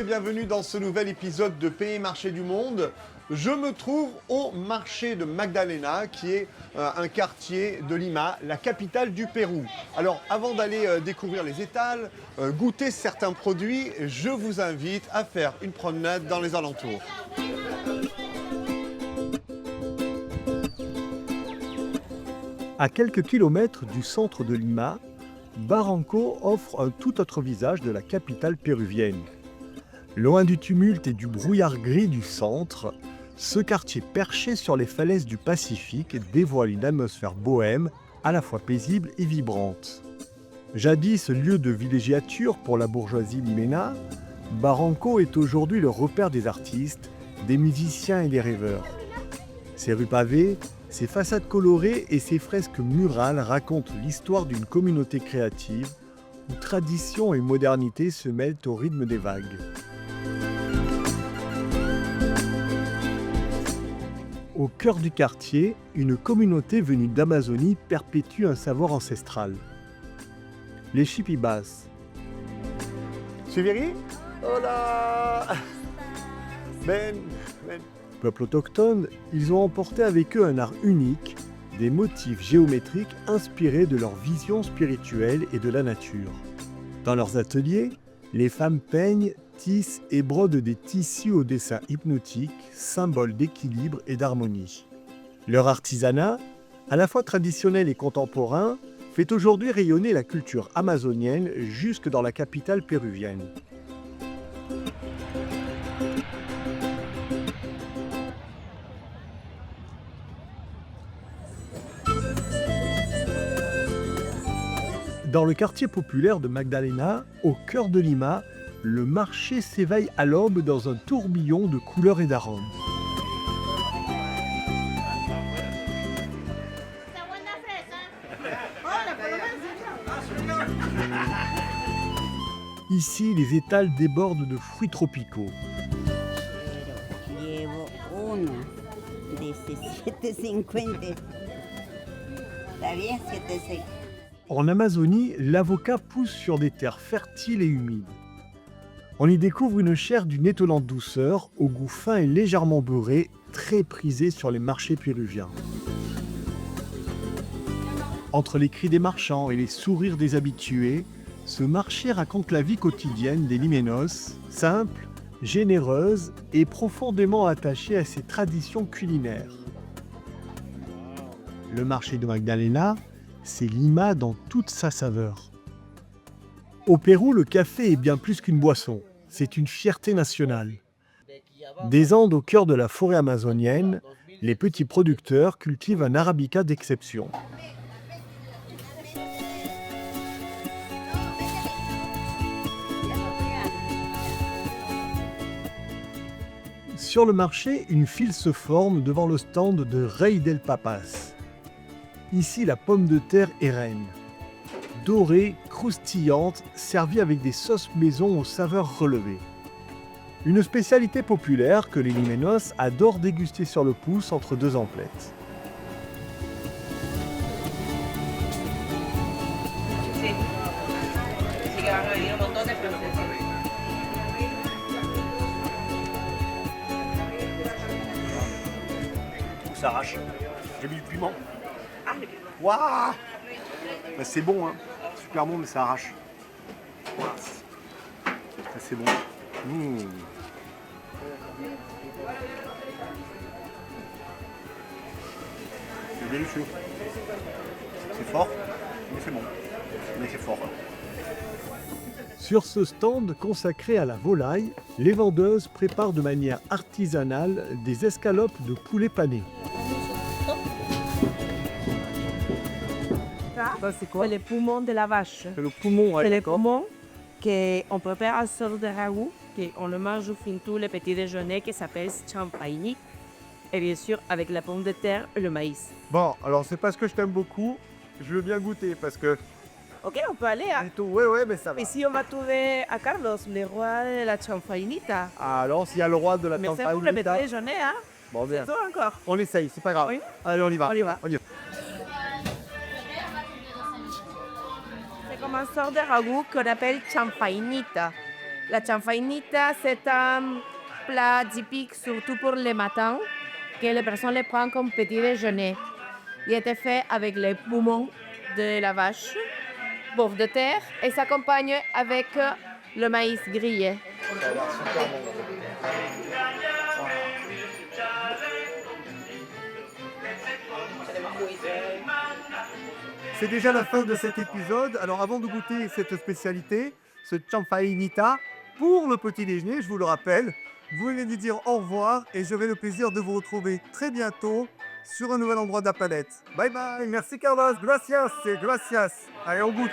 et bienvenue dans ce nouvel épisode de Pays et Marché du Monde. Je me trouve au marché de Magdalena, qui est un quartier de Lima, la capitale du Pérou. Alors, avant d'aller découvrir les étals, goûter certains produits, je vous invite à faire une promenade dans les alentours. À quelques kilomètres du centre de Lima, Barranco offre un tout autre visage de la capitale péruvienne. Loin du tumulte et du brouillard gris du centre, ce quartier perché sur les falaises du Pacifique dévoile une atmosphère bohème, à la fois paisible et vibrante. Jadis lieu de villégiature pour la bourgeoisie liména, Barranco est aujourd'hui le repère des artistes, des musiciens et des rêveurs. Ses rues pavées, ses façades colorées et ses fresques murales racontent l'histoire d'une communauté créative où tradition et modernité se mêlent au rythme des vagues. Au cœur du quartier, une communauté venue d'Amazonie perpétue un savoir ancestral. Les Chipibas. Suiviri? Hola! Ben. Peuple autochtone, ils ont emporté avec eux un art unique, des motifs géométriques inspirés de leur vision spirituelle et de la nature. Dans leurs ateliers, les femmes peignent, tissent et brodent des tissus au dessin hypnotique, symbole d'équilibre et d'harmonie. Leur artisanat, à la fois traditionnel et contemporain, fait aujourd'hui rayonner la culture amazonienne jusque dans la capitale péruvienne. Dans le quartier populaire de Magdalena, au cœur de Lima, le marché s'éveille à l'aube dans un tourbillon de couleurs et d'arômes. Ici, les étals débordent de fruits tropicaux. Llevo una de 7.50. ¿Está bien? 7.50. En Amazonie, l'avocat pousse sur des terres fertiles et humides. On y découvre une chair d'une étonnante douceur, au goût fin et légèrement beurré, très prisée sur les marchés péruviens. Entre les cris des marchands et les sourires des habitués, ce marché raconte la vie quotidienne des liménos, simple, généreuse et profondément attachée à ses traditions culinaires. Le marché de Magdalena, c'est Lima dans toute sa saveur. Au Pérou, le café est bien plus qu'une boisson, c'est une fierté nationale. Des Andes au cœur de la forêt amazonienne, les petits producteurs cultivent un arabica d'exception. Sur le marché, une file se forme devant le stand de Rey del Papas. Ici, la pomme de terre est reine. Dorée, croustillante, servie avec des sauces maison aux saveurs relevées. Une spécialité populaire que les liménos adorent déguster sur le pouce entre deux emplettes. Tout s'arrache. J'ai mis du piment. Waouh! Ben, c'est bon, hein. Super bon, mais ça arrache. Voilà. Ça, c'est bon. C'est délicieux. C'est fort, mais c'est bon. Mais c'est fort. Sur ce stand consacré à la volaille, les vendeuses préparent de manière artisanale des escalopes de poulet pané. Ça, c'est quoi? C'est le poumon de la vache. C'est le poumon, ouais. C'est le poumon qu'on prépare à sorte de ragoût, qu'on le mange au fintou le petit déjeuner qui s'appelle champagne. Et bien sûr, avec la pomme de terre et le maïs. Bon, alors c'est parce que je t'aime beaucoup, je veux bien goûter parce que... Ok, on peut aller. Hein? Et tout, ouais, mais ça va. Ici, on va trouver à Carlos, le roi de la champagnita. Ah, alors s'il y a le roi de la Mais c'est pour le petit campagne, déjeuner, hein? bon bien. C'est tout encore. On essaye, c'est pas grave. Oui. Allez, on y va. On y va. On y va. C'est comme un sort de ragoût qu'on appelle champagnita. La chanfainita, c'est un plat typique surtout pour le matin que les personnes le prennent comme petit déjeuner. Il était fait avec les poumons de la vache, bœuf de terre et s'accompagne avec le maïs grillé. C'est déjà la fin de cet épisode. Alors avant de goûter cette spécialité, ce champagnita, pour le petit déjeuner, je vous le rappelle, vous venez de dire au revoir et j'aurai le plaisir de vous retrouver très bientôt sur un nouvel endroit de la planète. Bye bye, merci Carlos, gracias, gracias. Allez, on goûte.